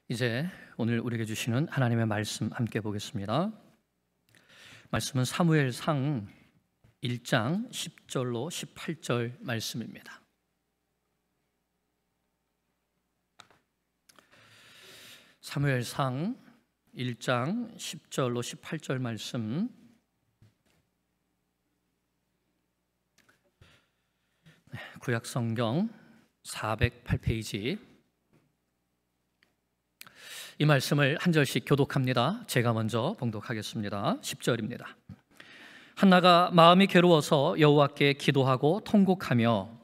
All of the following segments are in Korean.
이제 오늘 우리에게 주시는 하나님의 말씀 함께 보겠습니다. 말씀은 사무엘상 1장 10절로 18절 말씀입니다. 사무엘상 1장 10절로 18절 말씀, 구약성경 408페이지. 이 말씀을 한 절씩 교독합니다. 제가 먼저 봉독하겠습니다. 10절입니다. 한나가 마음이 괴로워서 여호와께 기도하고 통곡하며,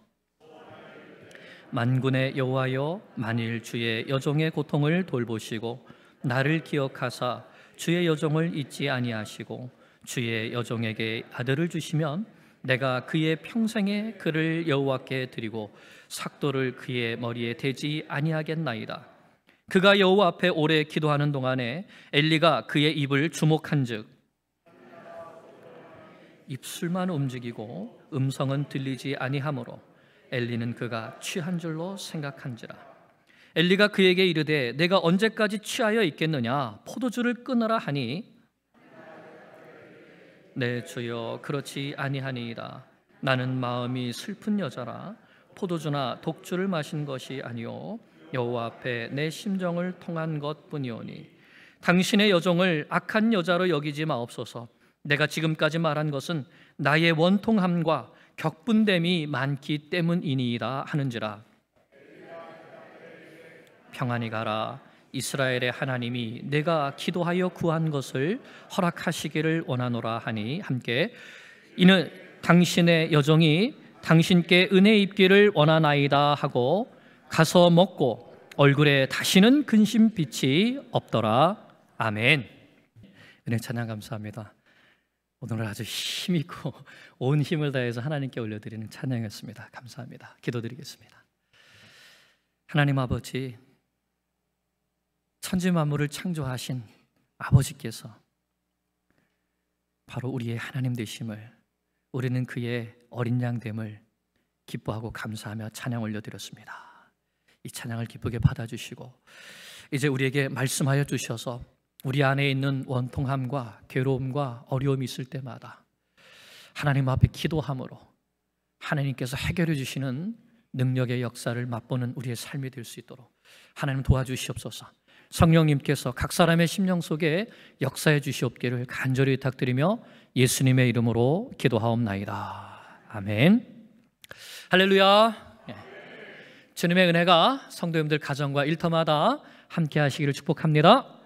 만군의 여호와여, 만일 주의 여종의 고통을 돌보시고 나를 기억하사 주의 여종을 잊지 아니하시고 주의 여종에게 아들을 주시면 내가 그의 평생에 그를 여호와께 드리고 삭도를 그의 머리에 대지 아니하겠나이다. 그가 여호와 앞에 오래 기도하는 동안에 엘리가 그의 입을 주목한즉 입술만 움직이고 음성은 들리지 아니하므로 엘리는 그가 취한 줄로 생각한지라. 엘리가 그에게 이르되 내가 언제까지 취하여 있겠느냐? 포도주를 끊으라 하니, 네 주여, 그렇지 아니하니이다. 나는 마음이 슬픈 여자라. 포도주나 독주를 마신 것이 아니오 여호와 앞에 내 심정을 통한 것뿐이오니 당신의 여종을 악한 여자로 여기지 마옵소서. 내가 지금까지 말한 것은 나의 원통함과 격분됨이 많기 때문이니이다 하는지라. 평안히 가라. 이스라엘의 하나님이 내가 기도하여 구한 것을 허락하시기를 원하노라 하니, 함께 이는 당신의 여종이 당신께 은혜 입기를 원하나이다 하고 가서 먹고 얼굴에 다시는 근심빛이 없더라. 아멘. 은혜 찬양 감사합니다. 오늘 아주 힘있고 온 힘을 다해서 하나님께 올려드리는 찬양이었습니다. 감사합니다. 기도드리겠습니다. 하나님 아버지, 천지 만물을 창조하신 아버지께서 바로 우리의 하나님 되심을, 우리는 그의 어린 양 됨을 기뻐하고 감사하며 찬양 올려드렸습니다. 이 찬양을 기쁘게 받아주시고 이제 우리에게 말씀하여 주셔서 우리 안에 있는 원통함과 괴로움과 어려움이 있을 때마다 하나님 앞에 기도함으로 하나님께서 해결해 주시는 능력의 역사를 맛보는 우리의 삶이 될 수 있도록 하나님 도와주시옵소서. 성령님께서 각 사람의 심령 속에 역사해 주시옵기를 간절히 부탁드리며 예수님의 이름으로 기도하옵나이다. 아멘. 할렐루야. 주님의 은혜가 성도님들 가정과 일터마다 함께 하시기를 축복합니다.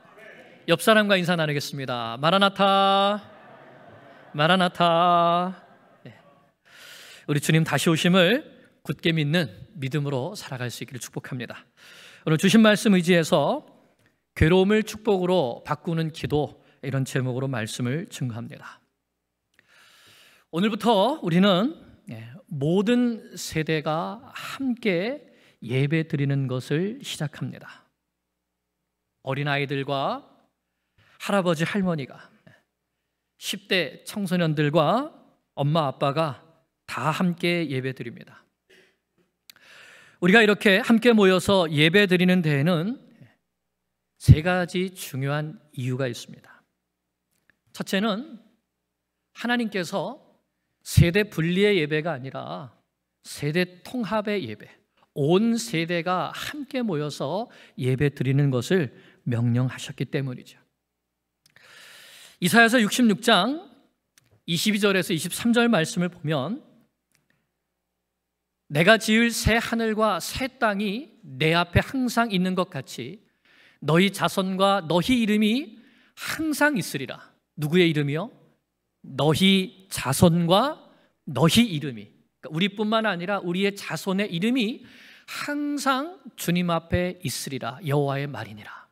옆 사람과 인사 나누겠습니다. 마라나타, 마라나타. 우리 주님 다시 오심을 굳게 믿는 믿음으로 살아갈 수 있기를 축복합니다. 오늘 주신 말씀 의지해서 괴로움을 축복으로 바꾸는 기도, 이런 제목으로 말씀을 증거합니다. 오늘부터 우리는 모든 세대가 함께 예배 드리는 것을 시작합니다. 어린아이들과 할아버지 할머니가, 10대 청소년들과 엄마 아빠가 다 함께 예배 드립니다. 우리가 이렇게 함께 모여서 예배 드리는 데에는 세 가지 중요한 이유가 있습니다. 첫째는 하나님께서 세대 분리의 예배가 아니라 세대 통합의 예배, 온 세대가 함께 모여서 예배 드리는 것을 명령하셨기 때문이죠. 이사야서 66장 22절에서 23절 말씀을 보면, 내가 지을 새 하늘과 새 땅이 내 앞에 항상 있는 것 같이 너희 자손과 너희 이름이 항상 있으리라. 누구의 이름이요? 너희 자손과 너희 이름이, 그러니까 우리뿐만 아니라 우리의 자손의 이름이 항상 주님 앞에 있으리라. 여호와의 말이니라.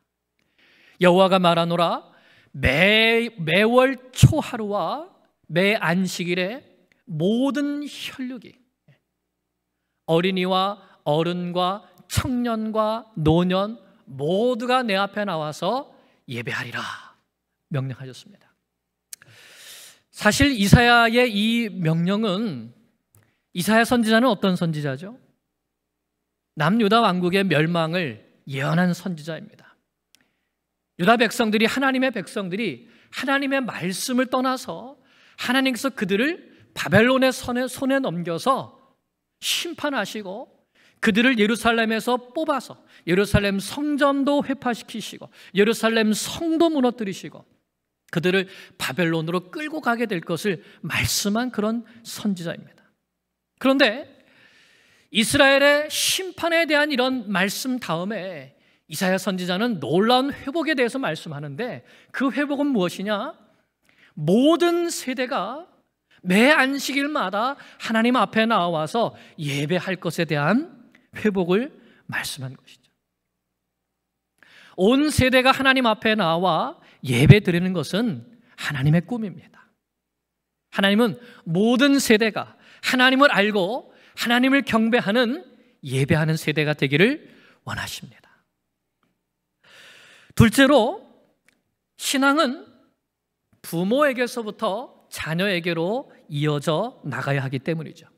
여호와가 말하노라. 매월 초하루와 매 안식일에 모든 혈육이, 어린이와 어른과 청년과 노년 모두가 내 앞에 나와서 예배하리라 명령하셨습니다. 사실 이사야의 이 명령은, 이사야 선지자는 어떤 선지자죠? 남유다 왕국의 멸망을 예언한 선지자입니다. 유다 백성들이, 하나님의 백성들이 하나님의 말씀을 떠나서 하나님께서 그들을 바벨론의 손에 넘겨서 심판하시고 그들을 예루살렘에서 뽑아서 예루살렘 성전도 회파시키시고 예루살렘 성도 무너뜨리시고 그들을 바벨론으로 끌고 가게 될 것을 말씀한 그런 선지자입니다. 그런데 이스라엘의 심판에 대한 이런 말씀 다음에 이사야 선지자는 놀라운 회복에 대해서 말씀하는데, 그 회복은 무엇이냐? 모든 세대가 매 안식일마다 하나님 앞에 나와서 예배할 것에 대한 회복을 말씀한 것이죠. 온 세대가 하나님 앞에 나와 예배 드리는 것은 하나님의 꿈입니다. 하나님은 모든 세대가 하나님을 알고 하나님을 경배하는 예배하는 세대가 되기를 원하십니다. 둘째로, 신앙은 부모에게서부터 자녀에게로 이어져 나가야 하기 때문이죠.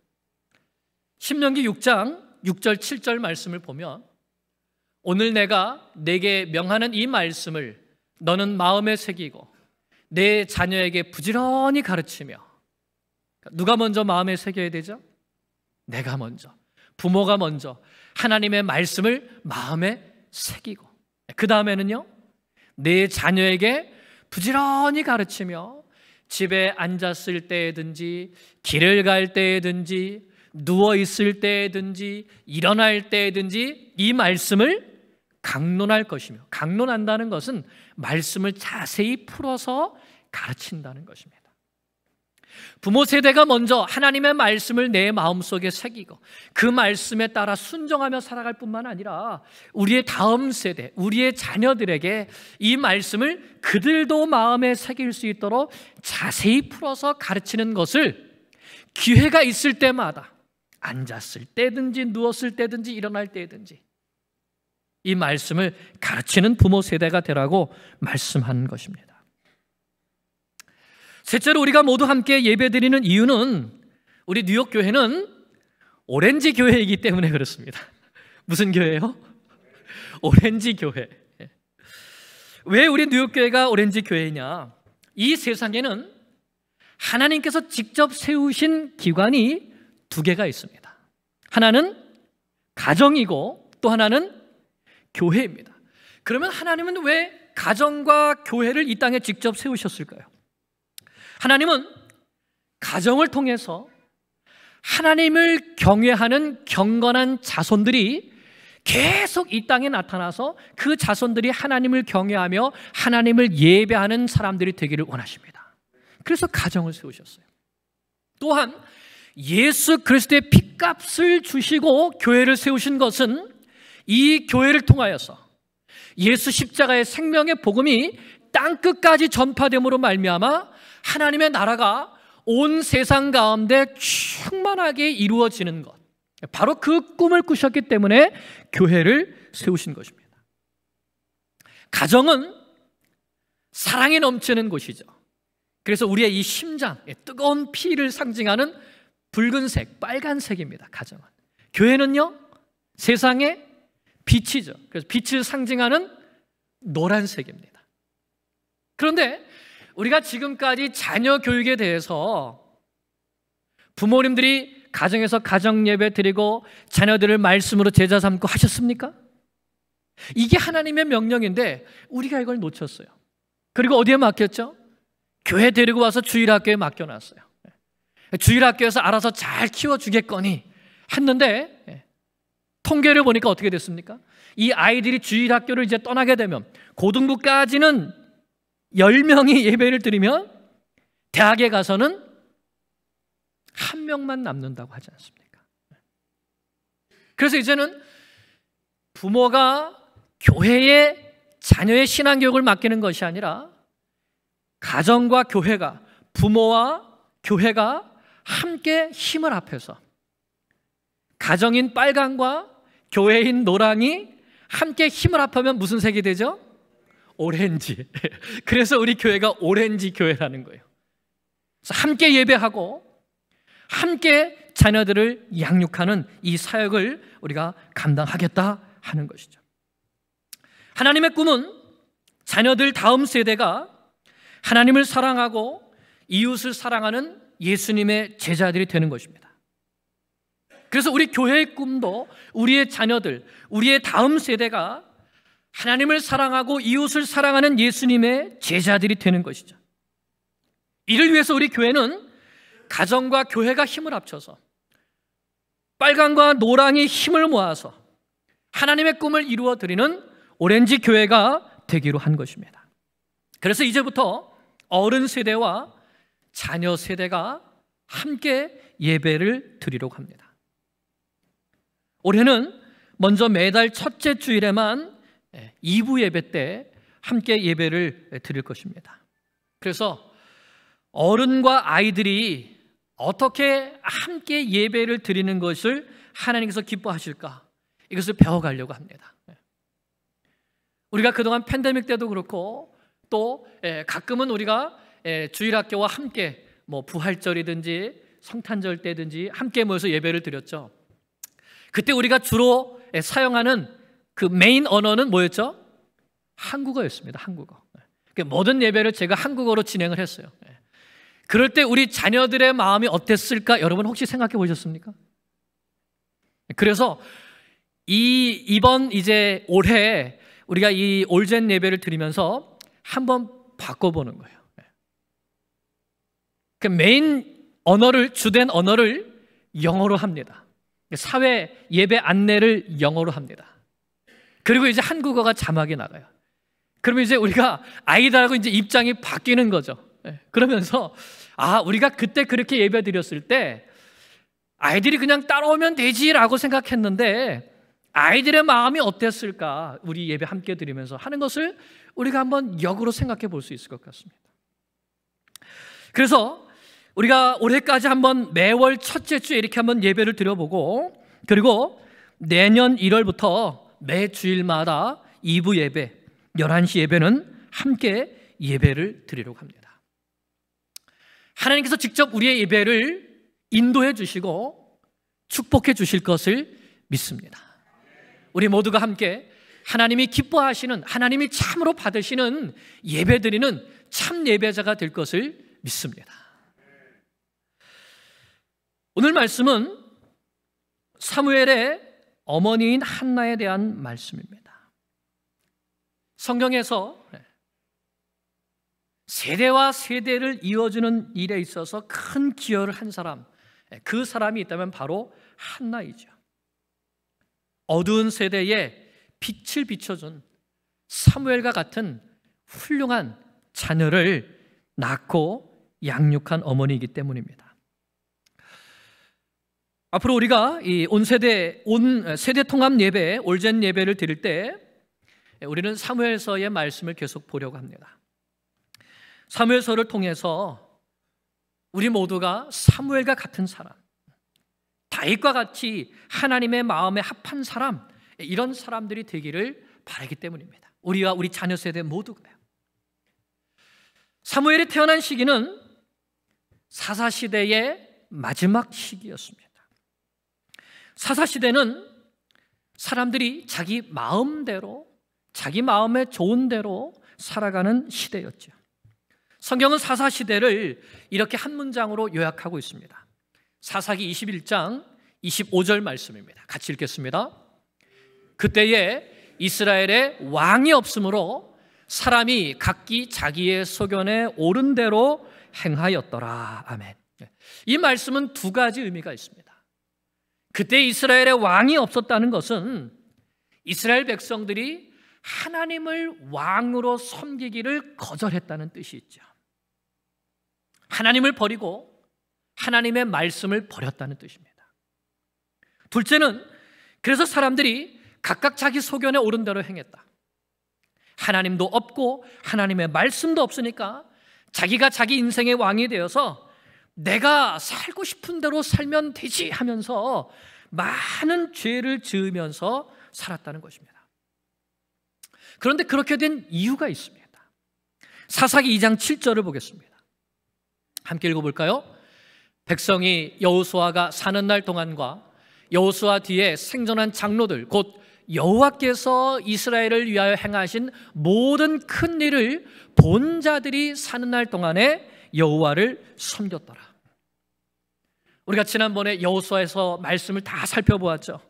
신명기 6장 6절 7절 말씀을 보면, 오늘 내가 네게 명하는 이 말씀을 너는 마음에 새기고 내 자녀에게 부지런히 가르치며. 누가 먼저 마음에 새겨야 되죠? 내가 먼저, 부모가 먼저 하나님의 말씀을 마음에 새기고, 그 다음에는요, 내 자녀에게 부지런히 가르치며 집에 앉았을 때든지 길을 갈 때든지 누워있을 때든지 일어날 때든지 이 말씀을 강론할 것이며, 강론한다는 것은 말씀을 자세히 풀어서 가르친다는 것입니다. 부모 세대가 먼저 하나님의 말씀을 내 마음속에 새기고 그 말씀에 따라 순종하며 살아갈 뿐만 아니라 우리의 다음 세대, 우리의 자녀들에게 이 말씀을 그들도 마음에 새길 수 있도록 자세히 풀어서 가르치는 것을 기회가 있을 때마다, 앉았을 때든지 누웠을 때든지 일어날 때든지 이 말씀을 가르치는 부모 세대가 되라고 말씀한 것입니다. 셋째로, 우리가 모두 함께 예배드리는 이유는, 우리 뉴욕 교회는 오렌지 교회이기 때문에 그렇습니다. 무슨 교회예요? 오렌지 교회. 왜 우리 뉴욕 교회가 오렌지 교회냐? 이 세상에는 하나님께서 직접 세우신 기관이 두 개가 있습니다. 하나는 가정이고 또 하나는 교회입니다. 그러면 하나님은 왜 가정과 교회를 이 땅에 직접 세우셨을까요? 하나님은 가정을 통해서 하나님을 경외하는 경건한 자손들이 계속 이 땅에 나타나서 그 자손들이 하나님을 경외하며 하나님을 예배하는 사람들이 되기를 원하십니다. 그래서 가정을 세우셨어요. 또한 예수 그리스도의 핏값을 주시고 교회를 세우신 것은 이 교회를 통하여서 예수 십자가의 생명의 복음이 땅끝까지 전파됨으로 말미암아 하나님의 나라가 온 세상 가운데 충만하게 이루어지는 것, 바로 그 꿈을 꾸셨기 때문에 교회를 세우신 것입니다. 가정은 사랑이 넘치는 곳이죠. 그래서 우리의 이 심장, 뜨거운 피를 상징하는 붉은색, 빨간색입니다. 가정은. 교회는요, 세상의 빛이죠. 그래서 빛을 상징하는 노란색입니다. 그런데 우리가 지금까지 자녀 교육에 대해서 부모님들이 가정에서 가정 예배 드리고 자녀들을 말씀으로 제자 삼고 하셨습니까? 이게 하나님의 명령인데 우리가 이걸 놓쳤어요. 그리고 어디에 맡겼죠? 교회 데리고 와서 주일학교에 맡겨놨어요. 주일학교에서 알아서 잘 키워주겠거니 했는데 통계를 보니까 어떻게 됐습니까? 이 아이들이 주일학교를 이제 떠나게 되면 고등부까지는 10명이 예배를 드리면 대학에 가서는 1명만 남는다고 하지 않습니까? 그래서 이제는 부모가 교회에 자녀의 신앙교육을 맡기는 것이 아니라 가정과 교회가, 부모와 교회가 함께 힘을 합해서 가정인 빨강과 교회인 노랑이 함께 힘을 합하면 무슨 색이 되죠? 오렌지. 그래서 우리 교회가 오렌지 교회라는 거예요. 그래서 함께 예배하고 함께 자녀들을 양육하는 이 사역을 우리가 감당하겠다 하는 것이죠. 하나님의 꿈은 자녀들 다음 세대가 하나님을 사랑하고 이웃을 사랑하는 예수님의 제자들이 되는 것입니다. 그래서 우리 교회의 꿈도 우리의 자녀들, 우리의 다음 세대가 하나님을 사랑하고 이웃을 사랑하는 예수님의 제자들이 되는 것이죠. 이를 위해서 우리 교회는 가정과 교회가 힘을 합쳐서 빨강과 노랑이 힘을 모아서 하나님의 꿈을 이루어드리는 오렌지 교회가 되기로 한 것입니다. 그래서 이제부터 어른 세대와 자녀 세대가 함께 예배를 드리려고 합니다. 올해는 먼저 매달 첫째 주일에만 2부 예배 때 함께 예배를 드릴 것입니다. 그래서 어른과 아이들이 어떻게 함께 예배를 드리는 것을 하나님께서 기뻐하실까? 이것을 배워가려고 합니다. 우리가 그동안 팬데믹 때도 그렇고 또 가끔은 우리가 주일학교와 함께 부활절이든지 성탄절 때든지 함께 모여서 예배를 드렸죠. 그때 우리가 주로 사용하는 그 메인 언어는 뭐였죠? 한국어였습니다. 한국어. 모든 예배를 제가 한국어로 진행을 했어요. 그럴 때 우리 자녀들의 마음이 어땠을까? 여러분 혹시 생각해 보셨습니까? 그래서 이번 이제 올해 우리가 이 올젠 예배를 드리면서 한번 바꿔보는 거예요. 그 메인 언어를, 주된 언어를 영어로 합니다. 사회 예배 안내를 영어로 합니다. 그리고 이제 한국어가 자막이 나가요. 그러면 이제 우리가 아이들하고 이제 입장이 바뀌는 거죠. 그러면서 우리가 그때 그렇게 예배 드렸을 때 아이들이 그냥 따라오면 되지라고 생각했는데 아이들의 마음이 어땠을까? 우리 예배 함께 드리면서 하는 것을 우리가 한번 역으로 생각해 볼 수 있을 것 같습니다. 그래서 우리가 올해까지 한번 매월 첫째 주에 이렇게 한번 예배를 드려보고, 그리고 내년 1월부터 매 주일마다 2부 예배, 11시 예배는 함께 예배를 드리려고 합니다. 하나님께서 직접 우리의 예배를 인도해 주시고 축복해 주실 것을 믿습니다. 우리 모두가 함께 하나님이 기뻐하시는, 하나님이 참으로 받으시는 예배 드리는 참 예배자가 될 것을 믿습니다. 오늘 말씀은 사무엘의 어머니인 한나에 대한 말씀입니다. 성경에서 세대와 세대를 이어주는 일에 있어서 큰 기여를 한 사람, 그 사람이 있다면 바로 한나이죠. 어두운 세대에 빛을 비춰준 사무엘과 같은 훌륭한 자녀를 낳고 양육한 어머니이기 때문입니다. 앞으로 우리가 이 온 세대 통합 예배, 올젠 예배를 드릴 때 우리는 사무엘서의 말씀을 계속 보려고 합니다. 사무엘서를 통해서 우리 모두가 사무엘과 같은 사람, 다윗과 같이 하나님의 마음에 합한 사람, 이런 사람들이 되기를 바라기 때문입니다. 우리와 우리 자녀 세대 모두가요. 사무엘이 태어난 시기는 사사시대의 마지막 시기였습니다. 사사시대는 사람들이 자기 마음대로, 자기 마음에 좋은 대로 살아가는 시대였죠. 성경은 사사시대를 이렇게 한 문장으로 요약하고 있습니다. 사사기 21장 25절 말씀입니다. 같이 읽겠습니다. 그때에 이스라엘에 왕이 없으므로 사람이 각기 자기의 소견에 옳은 대로 행하였더라. 아멘. 이 말씀은 두 가지 의미가 있습니다. 그때 이스라엘에 왕이 없었다는 것은 이스라엘 백성들이 하나님을 왕으로 섬기기를 거절했다는 뜻이 있죠. 하나님을 버리고 하나님의 말씀을 버렸다는 뜻입니다. 둘째는 그래서 사람들이 각각 자기 소견에 옳은 대로 행했다. 하나님도 없고 하나님의 말씀도 없으니까 자기가 자기 인생의 왕이 되어서 내가 살고 싶은 대로 살면 되지 하면서 많은 죄를 지으면서 살았다는 것입니다. 그런데 그렇게 된 이유가 있습니다. 사사기 2장 7절을 보겠습니다. 함께 읽어볼까요? 백성이 여호수아가 사는 날 동안과 여호수아 뒤에 생존한 장로들 곧 여호와께서 이스라엘을 위하여 행하신 모든 큰 일을 본 자들이 사는 날 동안에 여호와를 섬겼더라. 우리가 지난번에 여호수아에서 말씀을 다 살펴보았죠.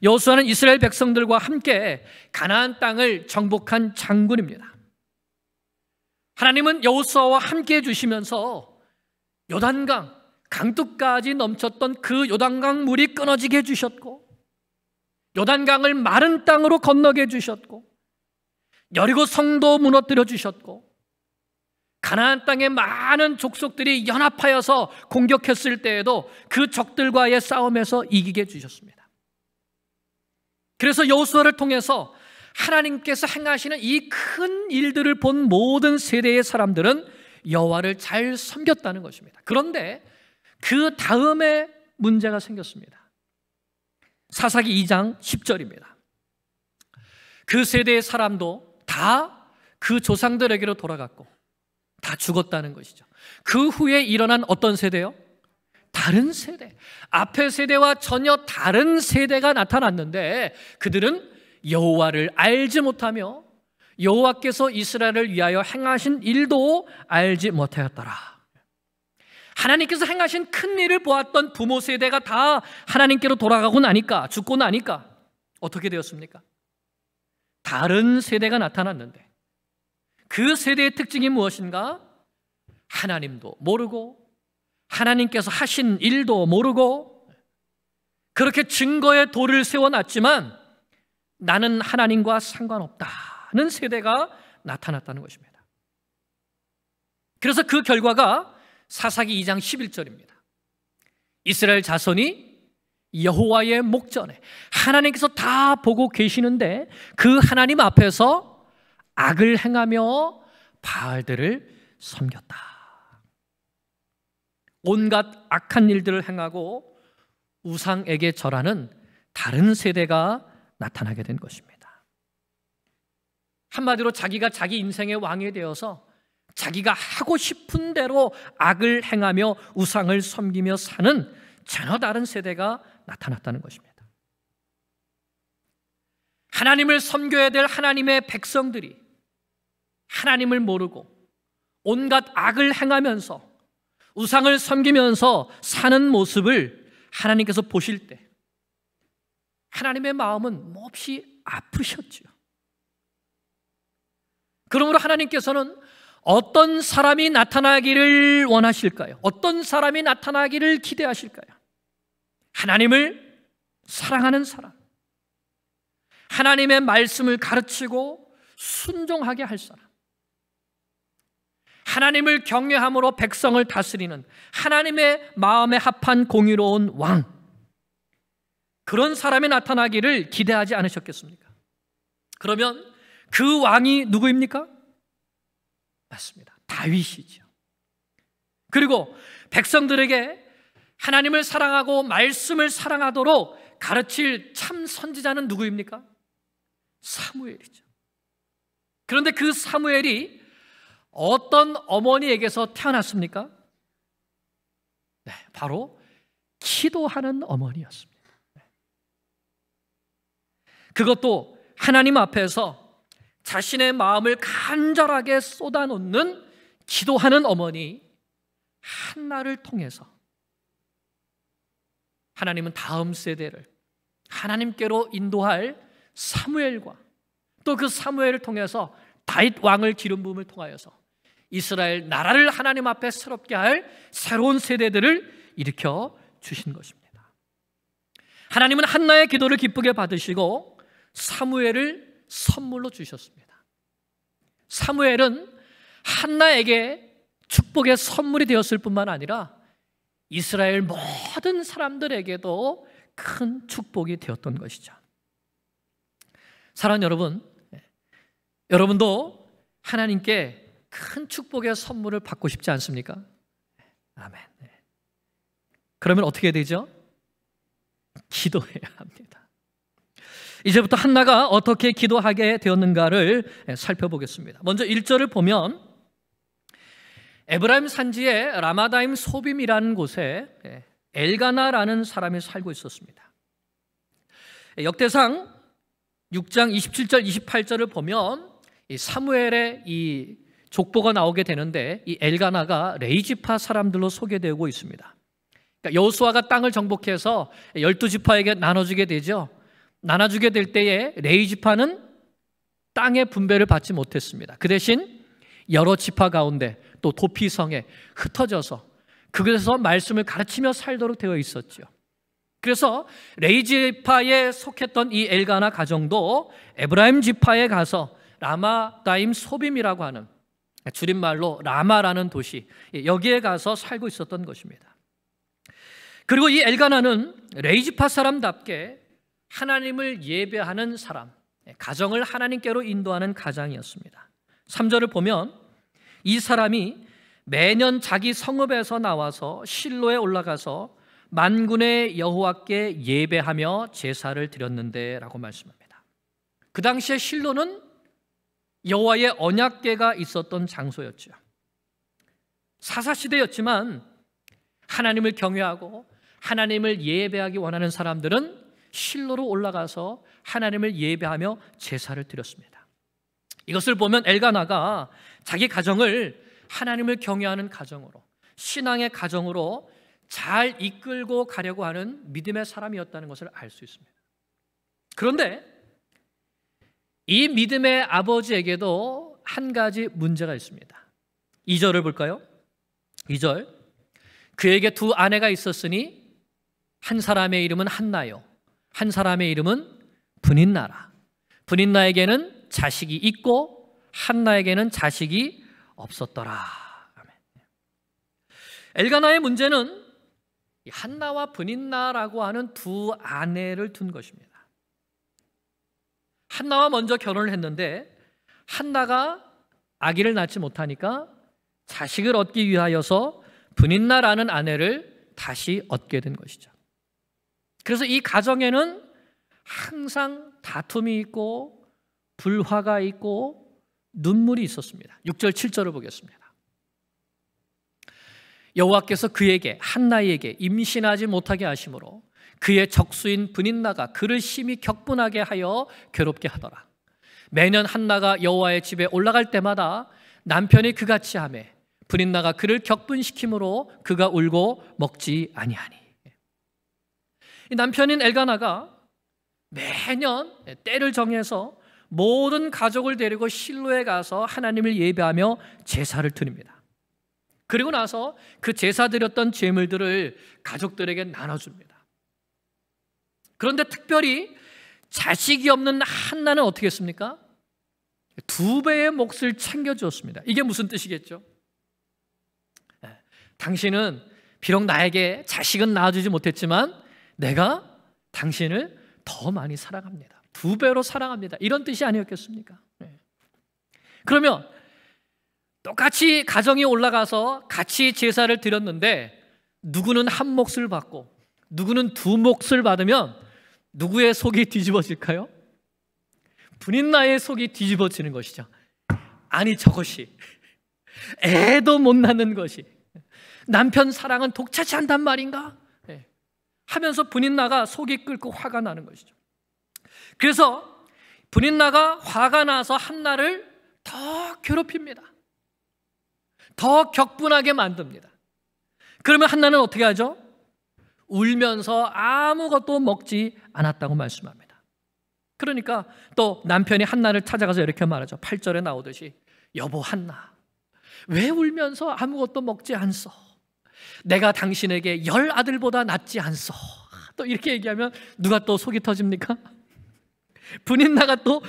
여호수아는 이스라엘 백성들과 함께 가나안 땅을 정복한 장군입니다. 하나님은 여호수아와 함께 해주시면서 요단강, 강둑까지 넘쳤던 그 요단강 물이 끊어지게 해주셨고, 요단강을 마른 땅으로 건너게 해주셨고, 여리고 성도 무너뜨려 주셨고, 가나안 땅의 많은 족속들이 연합하여서 공격했을 때에도 그 적들과의 싸움에서 이기게 해주셨습니다. 그래서 여호수아를 통해서 하나님께서 행하시는 이 큰 일들을 본 모든 세대의 사람들은 여호와를 잘 섬겼다는 것입니다. 그런데 그 다음에 문제가 생겼습니다. 사사기 2장 10절입니다. 그 세대의 사람도 다 그 조상들에게로 돌아갔고 다 죽었다는 것이죠. 그 후에 일어난 어떤 세대요? 다른 세대, 앞의 세대와 전혀 다른 세대가 나타났는데 그들은 여호와를 알지 못하며 여호와께서 이스라엘을 위하여 행하신 일도 알지 못하였더라. 하나님께서 행하신 큰 일을 보았던 부모 세대가 다 하나님께로 돌아가고 나니까, 죽고 나니까 어떻게 되었습니까? 다른 세대가 나타났는데 그 세대의 특징이 무엇인가? 하나님도 모르고 하나님께서 하신 일도 모르고 그렇게 증거의 돌을 세워놨지만 나는 하나님과 상관없다는 세대가 나타났다는 것입니다. 그래서 그 결과가 사사기 2장 11절입니다. 이스라엘 자손이 여호와의 목전에 하나님께서 다 보고 계시는데 그 하나님 앞에서 악을 행하며 바알들을 섬겼다. 온갖 악한 일들을 행하고 우상에게 절하는 다른 세대가 나타나게 된 것입니다. 한마디로 자기가 자기 인생의 왕이 되어서 자기가 하고 싶은 대로 악을 행하며 우상을 섬기며 사는 전혀 다른 세대가 나타났다는 것입니다. 하나님을 섬겨야 될 하나님의 백성들이 하나님을 모르고 온갖 악을 행하면서 우상을 섬기면서 사는 모습을 하나님께서 보실 때 하나님의 마음은 몹시 아프셨죠. 그러므로 하나님께서는 어떤 사람이 나타나기를 원하실까요? 어떤 사람이 나타나기를 기대하실까요? 하나님을 사랑하는 사람, 하나님의 말씀을 가르치고 순종하게 할 사람, 하나님을 경외함으로 백성을 다스리는 하나님의 마음에 합한 공의로운 왕, 그런 사람이 나타나기를 기대하지 않으셨겠습니까? 그러면 그 왕이 누구입니까? 맞습니다. 다윗이죠. 그리고 백성들에게 하나님을 사랑하고 말씀을 사랑하도록 가르칠 참 선지자는 누구입니까? 사무엘이죠. 그런데 그 사무엘이 어떤 어머니에게서 태어났습니까? 네, 바로 기도하는 어머니였습니다. 그것도 하나님 앞에서 자신의 마음을 간절하게 쏟아놓는 기도하는 어머니 한나를 통해서 하나님은 다음 세대를 하나님께로 인도할 사무엘과 또 그 사무엘을 통해서 다윗 왕을 기름 부음을 통하여서 이스라엘 나라를 하나님 앞에 새롭게 할 새로운 세대들을 일으켜 주신 것입니다. 하나님은 한나의 기도를 기쁘게 받으시고 사무엘을 선물로 주셨습니다. 사무엘은 한나에게 축복의 선물이 되었을 뿐만 아니라 이스라엘 모든 사람들에게도 큰 축복이 되었던 것이죠. 사랑하는 여러분, 여러분도 하나님께 큰 축복의 선물을 받고 싶지 않습니까? 아멘. 그러면 어떻게 되죠? 기도해야 합니다. 이제부터 한나가 어떻게 기도하게 되었는가를 살펴보겠습니다. 먼저 1절을 보면 에브라임 산지의 라마다임 소빔이라는 곳에 엘가나라는 사람이 살고 있었습니다. 역대상 6장 27절 28절을 보면 이 사무엘의 이 족보가 나오게 되는데 이 엘가나가 레이지파 사람들로 소개되고 있습니다. 그러니까 여호수아가 땅을 정복해서 12지파에게 나눠주게 되죠. 나눠주게 될 때에 레이지파는 땅의 분배를 받지 못했습니다. 그 대신 여러 지파 가운데 또 도피성에 흩어져서 그곳에서 말씀을 가르치며 살도록 되어 있었죠. 그래서 레이지파에 속했던 이 엘가나 가정도 에브라임 지파에 가서 라마다임 소빔이라고 하는, 줄임말로 라마라는 도시, 여기에 가서 살고 있었던 것입니다. 그리고 이 엘가나는 레이지파 사람답게 하나님을 예배하는 사람, 가정을 하나님께로 인도하는 가장이었습니다. 3절을 보면 이 사람이 매년 자기 성읍에서 나와서 실로에 올라가서 만군의 여호와께 예배하며 제사를 드렸는데 라고 말씀합니다. 그 당시에 실로는 여호와의 언약궤가 있었던 장소였죠. 사사시대였지만 하나님을 경외하고 하나님을 예배하기 원하는 사람들은 실로로 올라가서 하나님을 예배하며 제사를 드렸습니다. 이것을 보면 엘가나가 자기 가정을 하나님을 경외하는 가정으로, 신앙의 가정으로 잘 이끌고 가려고 하는 믿음의 사람이었다는 것을 알 수 있습니다. 그런데 이 믿음의 아버지에게도 한 가지 문제가 있습니다. 2절을 볼까요? 2절, 그에게 두 아내가 있었으니 한 사람의 이름은 한나요, 한 사람의 이름은 브닌나라. 브닌나에게는 자식이 있고 한나에게는 자식이 없었더라. 엘가나의 문제는 한나와 브닌나라고 하는 두 아내를 둔 것입니다. 한나와 먼저 결혼을 했는데 한나가 아기를 낳지 못하니까 자식을 얻기 위하여서 브닌나라는 아내를 다시 얻게 된 것이죠. 그래서 이 가정에는 항상 다툼이 있고 불화가 있고 눈물이 있었습니다. 6절 7절을 보겠습니다. 여호와께서 그에게, 한나에게 임신하지 못하게 하심으로 그의 적수인 브닌나가 그를 심히 격분하게 하여 괴롭게 하더라. 매년 한나가 여호와의 집에 올라갈 때마다 남편이 그같이 하매 브닌나가 그를 격분시키므로 그가 울고 먹지 아니하니. 이 남편인 엘가나가 매년 때를 정해서 모든 가족을 데리고 실로에 가서 하나님을 예배하며 제사를 드립니다. 그리고 나서 그 제사 드렸던 제물들을 가족들에게 나눠줍니다. 그런데 특별히 자식이 없는 한나는 어떻게 했습니까? 2배의 몫을 챙겨주었습니다. 이게 무슨 뜻이겠죠? 당신은 비록 나에게 자식은 낳아주지 못했지만 내가 당신을 더 많이 사랑합니다. 2배로 사랑합니다. 이런 뜻이 아니었겠습니까? 그러면 똑같이 가정이 올라가서 같이 제사를 드렸는데 누구는 한 몫을 받고 누구는 2몫을 받으면 누구의 속이 뒤집어질까요? 브닌나의 속이 뒤집어지는 것이죠. 아니 저것이, 애도 못 낳는 것이 남편 사랑은 독차지 한단 말인가? 하면서 브닌나가 속이 끓고 화가 나는 것이죠. 그래서 브닌나가 화가 나서 한나를 더 괴롭힙니다. 더 격분하게 만듭니다. 그러면 한나는 어떻게 하죠? 울면서 아무것도 먹지 않았다고 말씀합니다. 그러니까 또 남편이 한나를 찾아가서 이렇게 말하죠. 8절에 나오듯이 여보 한나, 왜 울면서 아무것도 먹지 않소? 내가 당신에게 10 아들보다 낫지 않소? 또 이렇게 얘기하면 누가 또 속이 터집니까? 브닌나가 또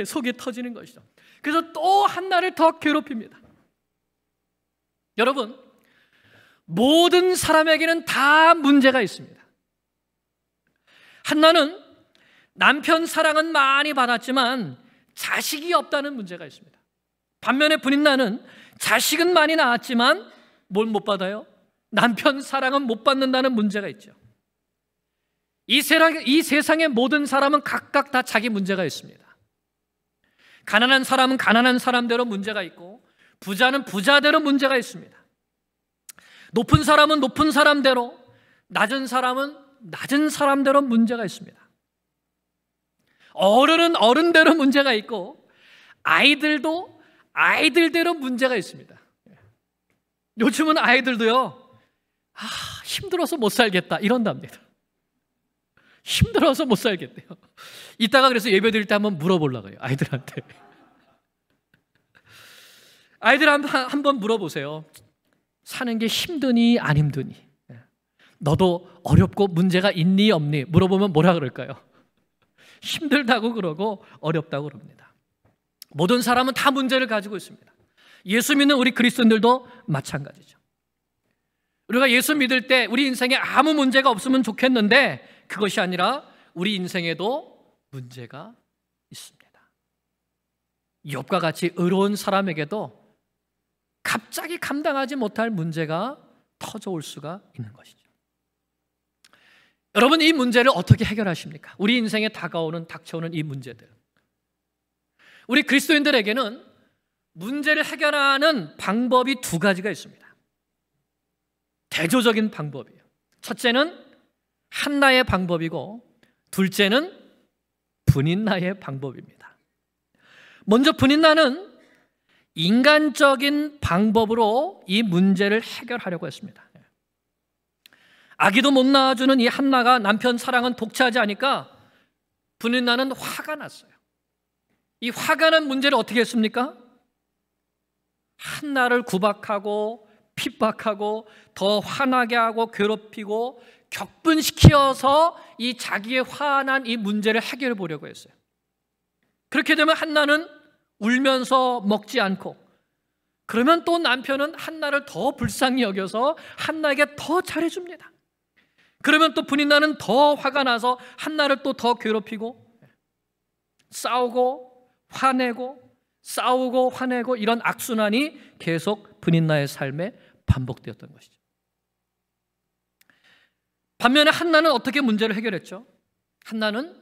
속이 터지는 것이죠. 그래서 또 한나를 더 괴롭힙니다. 여러분, 모든 사람에게는 다 문제가 있습니다. 한나는 남편 사랑은 많이 받았지만 자식이 없다는 문제가 있습니다. 반면에 브닌나는 자식은 많이 낳았지만 뭘 못 받아요? 남편 사랑은 못 받는다는 문제가 있죠. 이 세상의 모든 사람은 각각 다 자기 문제가 있습니다. 가난한 사람은 가난한 사람대로 문제가 있고 부자는 부자대로 문제가 있습니다. 높은 사람은 높은 사람대로, 낮은 사람은 낮은 사람대로 문제가 있습니다. 어른은 어른대로 문제가 있고 아이들도 아이들대로 문제가 있습니다. 요즘은 아이들도요, 힘들어서 못 살겠다 이런답니다. 힘들어서 못 살겠대요. 이따가 그래서 예배 드릴 때 한번 물어보려고요, 아이들한테. 아이들 한번 물어보세요. 사는 게 힘드니 안 힘드니? 너도 어렵고 문제가 있니 없니? 물어보면 뭐라 그럴까요? 힘들다고 그러고 어렵다고 그럽니다. 모든 사람은 다 문제를 가지고 있습니다. 예수 믿는 우리 그리스도인들도 마찬가지죠. 우리가 예수 믿을 때 우리 인생에 아무 문제가 없으면 좋겠는데 그것이 아니라 우리 인생에도 문제가 있습니다. 욥과 같이 의로운 사람에게도 갑자기 감당하지 못할 문제가 터져올 수가 있는 것이죠. 여러분, 이 문제를 어떻게 해결하십니까? 우리 인생에 닥쳐오는 이 문제들. 우리 그리스도인들에게는 문제를 해결하는 방법이 두 가지가 있습니다. 대조적인 방법이에요. 첫째는 한나의 방법이고 둘째는 분인나의 방법입니다. 먼저 분인나는 인간적인 방법으로 이 문제를 해결하려고 했습니다. 아기도 못 낳아주는 이 한나가 남편 사랑은 독차지 하니까 분인나는 화가 났어요. 이 화가 난 문제를 어떻게 했습니까? 한나를 구박하고 핍박하고 더 화나게 하고 괴롭히고 격분시켜서 이 자기의 화난 이 문제를 해결해 보려고 했어요. 그렇게 되면 한나는 울면서 먹지 않고, 그러면 또 남편은 한나를 더 불쌍히 여겨서 한나에게 더 잘해줍니다. 그러면 또 분인나는 더 화가 나서 한나를 또 더 괴롭히고 싸우고 화내고 싸우고 화내고, 이런 악순환이 계속 분인나의 삶에 반복되었던 것이죠. 반면에 한나는 어떻게 문제를 해결했죠? 한나는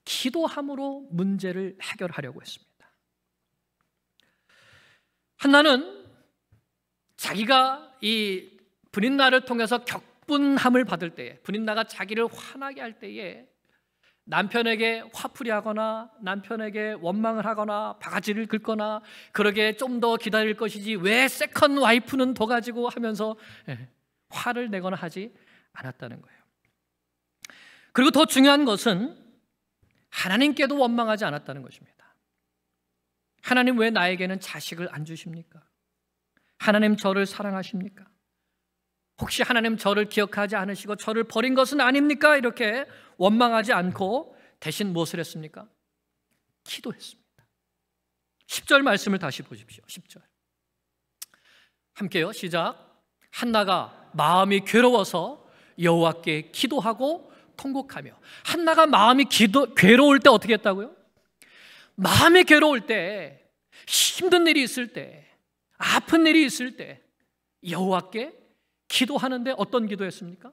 기도함으로 문제를 해결하려고 했습니다. 한나는 자기가 이 분인나를 통해서 격분함을 받을 때에, 분인나가 자기를 화나게 할 때에 남편에게 화풀이 하거나 남편에게 원망을 하거나 바가지를 긁거나 그러게 좀 더 기다릴 것이지 왜 세컨 와이프는 더 가지고 하면서 화를 내거나 하지 않았다는 거예요. 그리고 더 중요한 것은 하나님께도 원망하지 않았다는 것입니다. 하나님, 왜 나에게는 자식을 안 주십니까? 하나님, 저를 사랑하십니까? 혹시 하나님 저를 기억하지 않으시고 저를 버린 것은 아닙니까? 이렇게 원망하지 않고 대신 무엇을 했습니까? 기도했습니다. 10절 말씀을 다시 보십시오. 10절 함께요, 시작. 한나가 마음이 괴로워서 여호와께 기도하고 통곡하며. 한나가 마음이 괴로울 때 어떻게 했다고요? 마음이 괴로울 때, 힘든 일이 있을 때, 아픈 일이 있을 때 여호와께 기도하는데 어떤 기도했습니까?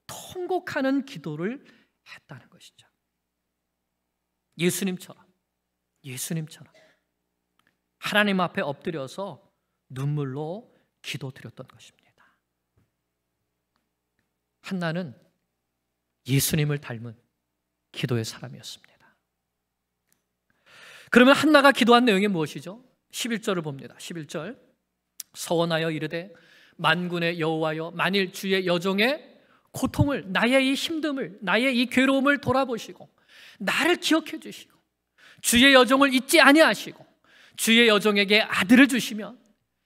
통곡하는 기도를 했다는 것이죠. 예수님처럼 하나님 앞에 엎드려서 눈물로 기도드렸던 것입니다. 한나는 예수님을 닮은 기도의 사람이었습니다. 그러면 한나가 기도한 내용이 무엇이죠? 11절을 봅니다. 11절, 서원하여 이르되 만군의 여호와여, 만일 주의 여종의 고통을, 나의 이 힘듦을, 나의 이 괴로움을 돌아보시고 나를 기억해 주시고 주의 여종을 잊지 아니하시고 주의 여종에게 아들을 주시면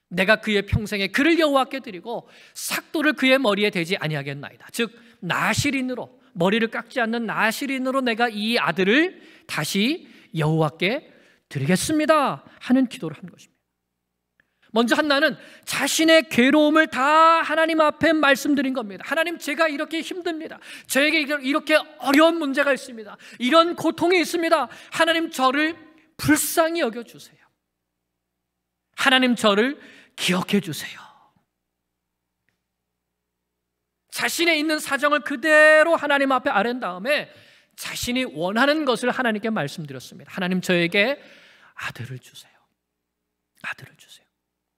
내가 그의 평생에 그를 여호와께 드리고 삭도를 그의 머리에 대지 아니하겠나이다. 즉 나실인으로, 머리를 깎지 않는 나실인으로 내가 이 아들을 다시 여호와께 드리겠습니다 하는 기도를 한 것입니다. 먼저 한나는 자신의 괴로움을 다 하나님 앞에 말씀드린 겁니다. 하나님, 제가 이렇게 힘듭니다. 저에게 이렇게 어려운 문제가 있습니다. 이런 고통이 있습니다. 하나님, 저를 불쌍히 여겨주세요. 하나님, 저를 기억해 주세요. 자신의 있는 사정을 그대로 하나님 앞에 아랜 다음에 자신이 원하는 것을 하나님께 말씀드렸습니다. 하나님, 저에게 아들을 주세요. 아들을 주세요.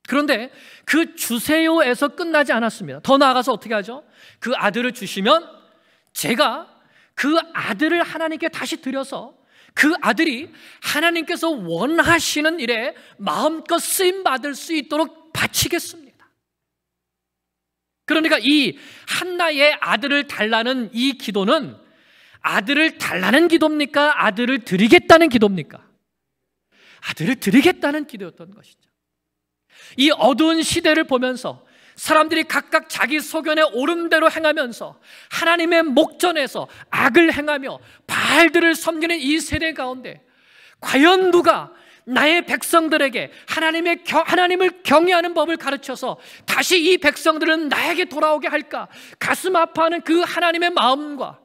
그런데 그 주세요에서 끝나지 않았습니다. 더 나아가서 어떻게 하죠? 그 아들을 주시면 제가 그 아들을 하나님께 다시 드려서 그 아들이 하나님께서 원하시는 일에 마음껏 쓰임받을 수 있도록 바치겠습니다. 그러니까 이 한나의 아들을 달라는 이 기도는 아들을 달라는 기도입니까? 아들을 드리겠다는 기도입니까? 아들을 드리겠다는 기도였던 것이죠. 이 어두운 시대를 보면서 사람들이 각각 자기 소견에 옳은 대로 행하면서 하나님의 목전에서 악을 행하며 바알들을 섬기는 이 세대 가운데 과연 누가 나의 백성들에게 하나님을 경외하는 법을 가르쳐서 다시 이 백성들은 나에게 돌아오게 할까? 가슴 아파하는 그 하나님의 마음과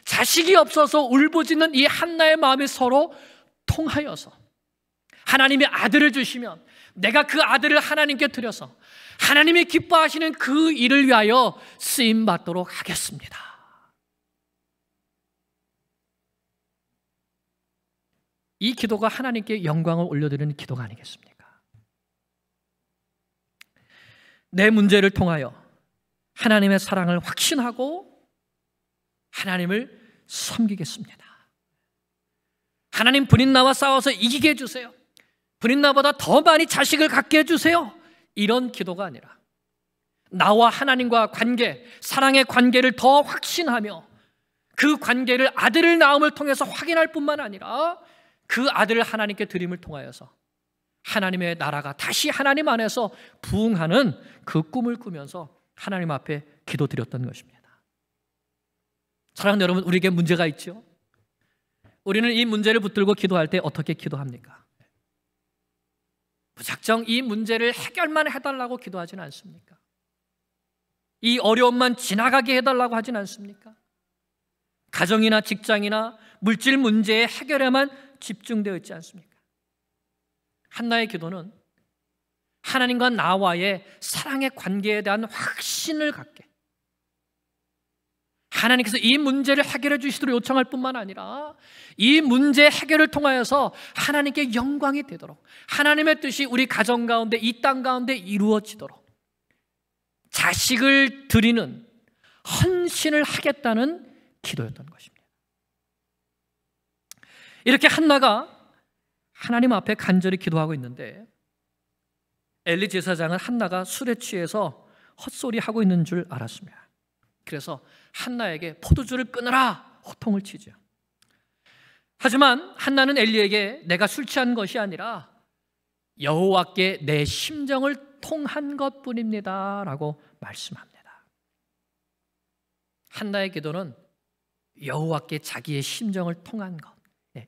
자식이 없어서 울부짖는 이 한나의 마음이 서로 통하여서 하나님이 아들을 주시면 내가 그 아들을 하나님께 드려서 하나님이 기뻐하시는 그 일을 위하여 쓰임받도록 하겠습니다. 이 기도가 하나님께 영광을 올려드리는 기도가 아니겠습니까? 내 문제를 통하여 하나님의 사랑을 확신하고 하나님을 섬기겠습니다. 하나님, 분인나와 싸워서 이기게 해주세요. 분인나보다 더 많이 자식을 갖게 해주세요. 이런 기도가 아니라 나와 하나님과 관계, 사랑의 관계를 더 확신하며 그 관계를 아들을 낳음을 통해서 확인할 뿐만 아니라 그 아들을 하나님께 드림을 통하여서 하나님의 나라가 다시 하나님 안에서 부흥하는 그 꿈을 꾸면서 하나님 앞에 기도드렸던 것입니다. 사랑하는 여러분, 우리에게 문제가 있죠. 우리는 이 문제를 붙들고 기도할 때 어떻게 기도합니까? 무작정 이 문제를 해결만 해달라고 기도하지는 않습니까? 이 어려움만 지나가게 해달라고 하진 않습니까? 가정이나 직장이나 물질 문제의 해결에만 집중되어 있지 않습니까? 한나의 기도는 하나님과 나와의 사랑의 관계에 대한 확신을 갖게, 하나님께서 이 문제를 해결해 주시도록 요청할 뿐만 아니라 이 문제 해결을 통하여서 하나님께 영광이 되도록, 하나님의 뜻이 우리 가정 가운데, 이 땅 가운데 이루어지도록 자식을 드리는 헌신을 하겠다는 기도였던 것입니다. 이렇게 한나가 하나님 앞에 간절히 기도하고 있는데 엘리 제사장은 한나가 술에 취해서 헛소리하고 있는 줄 알았습니다. 그래서 한나에게 포도주를 끊으라 호통을 치죠. 하지만 한나는 엘리에게 내가 술 취한 것이 아니라 여호와께 내 심정을 통한 것뿐입니다 라고 말씀합니다. 한나의 기도는 여호와께 자기의 심정을 통한 것,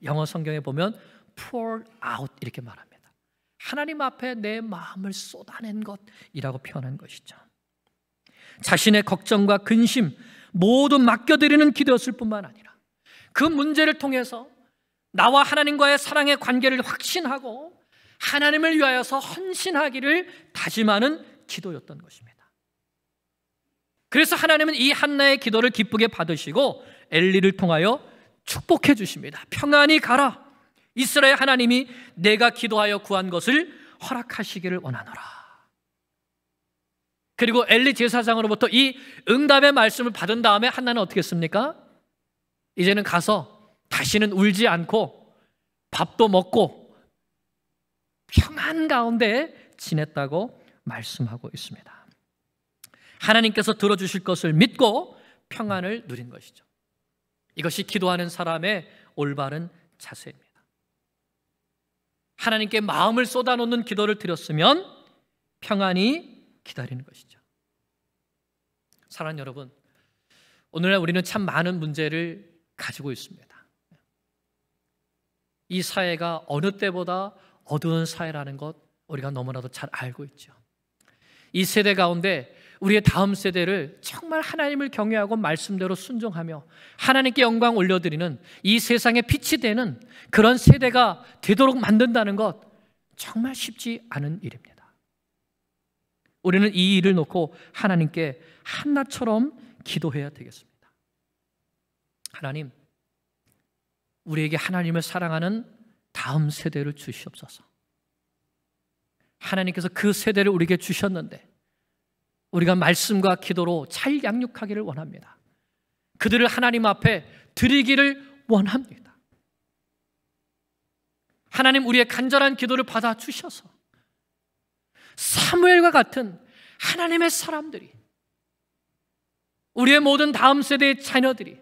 영어 성경에 보면 pour out 이렇게 말합니다. 하나님 앞에 내 마음을 쏟아낸 것이라고 표현한 것이죠. 자신의 걱정과 근심 모두 맡겨드리는 기도였을 뿐만 아니라 그 문제를 통해서 나와 하나님과의 사랑의 관계를 확신하고 하나님을 위하여서 헌신하기를 다짐하는 기도였던 것입니다. 그래서 하나님은 이 한나의 기도를 기쁘게 받으시고 엘리를 통하여 축복해 주십니다. 평안히 가라. 이스라엘 하나님이 내가 기도하여 구한 것을 허락하시기를 원하노라. 그리고 엘리 제사장으로부터 이 응답의 말씀을 받은 다음에 한나는 어떻게 했습니까? 이제는 가서 다시는 울지 않고 밥도 먹고 평안 가운데 지냈다고 말씀하고 있습니다. 하나님께서 들어주실 것을 믿고 평안을 누린 것이죠. 이것이 기도하는 사람의 올바른 자세입니다. 하나님께 마음을 쏟아놓는 기도를 드렸으면 평안히 기다리는 것이죠. 사랑하는 여러분, 오늘날 우리는 참 많은 문제를 가지고 있습니다. 이 사회가 어느 때보다 어두운 사회라는 것 우리가 너무나도 잘 알고 있죠. 이 세대 가운데 우리의 다음 세대를 정말 하나님을 경외하고 말씀대로 순종하며 하나님께 영광 올려드리는 이 세상에 빛이 되는 그런 세대가 되도록 만든다는 것 정말 쉽지 않은 일입니다. 우리는 이 일을 놓고 하나님께 한나처럼 기도해야 되겠습니다. 하나님, 우리에게 하나님을 사랑하는 다음 세대를 주시옵소서. 하나님께서 그 세대를 우리에게 주셨는데 우리가 말씀과 기도로 잘 양육하기를 원합니다. 그들을 하나님 앞에 드리기를 원합니다. 하나님 우리의 간절한 기도를 받아주셔서 사무엘과 같은 하나님의 사람들이, 우리의 모든 다음 세대의 자녀들이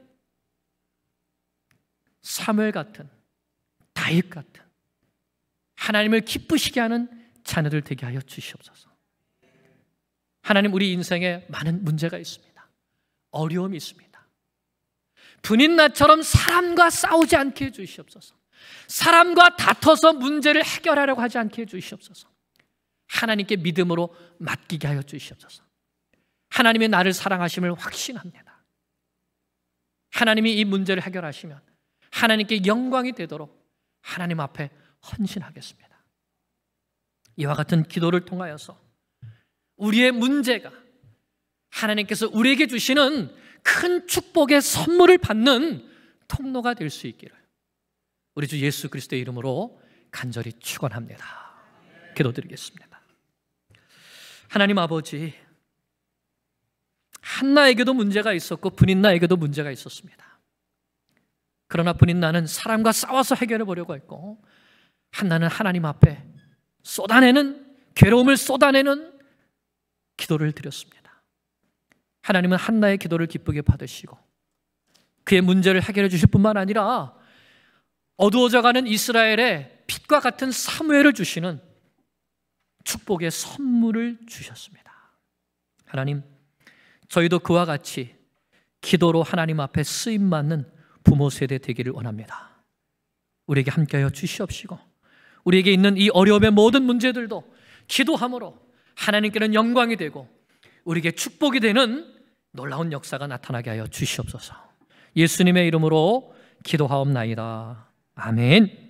사무엘 같은, 다윗 같은 하나님을 기쁘시게 하는 자녀들 되게 하여 주시옵소서. 하나님, 우리 인생에 많은 문제가 있습니다. 어려움이 있습니다. 분인 나처럼 사람과 싸우지 않게 해주시옵소서. 사람과 다퉈서 문제를 해결하려고 하지 않게 해주시옵소서. 하나님께 믿음으로 맡기게 하여 주시옵소서. 하나님의 나를 사랑하심을 확신합니다. 하나님이 이 문제를 해결하시면 하나님께 영광이 되도록 하나님 앞에 헌신하겠습니다. 이와 같은 기도를 통하여서 우리의 문제가 하나님께서 우리에게 주시는 큰 축복의 선물을 받는 통로가 될 수 있기를 우리 주 예수 그리스도의 이름으로 간절히 축원합니다. 기도드리겠습니다. 하나님 아버지, 한나에게도 문제가 있었고 분인나에게도 문제가 있었습니다. 그러나 분인나는 사람과 싸워서 해결해 보려고 했고, 한나는 하나님 앞에 괴로움을 쏟아내는 기도를 드렸습니다. 하나님은 한나의 기도를 기쁘게 받으시고 그의 문제를 해결해 주실 뿐만 아니라 어두워져가는 이스라엘의 빛과 같은 사무엘을 주시는 축복의 선물을 주셨습니다. 하나님, 저희도 그와 같이 기도로 하나님 앞에 쓰임받는 부모 세대 되기를 원합니다. 우리에게 함께하여 주시옵시고 우리에게 있는 이 어려움의 모든 문제들도 기도함으로 하나님께는 영광이 되고 우리에게 축복이 되는 놀라운 역사가 나타나게 하여 주시옵소서. 예수님의 이름으로 기도하옵나이다. 아멘.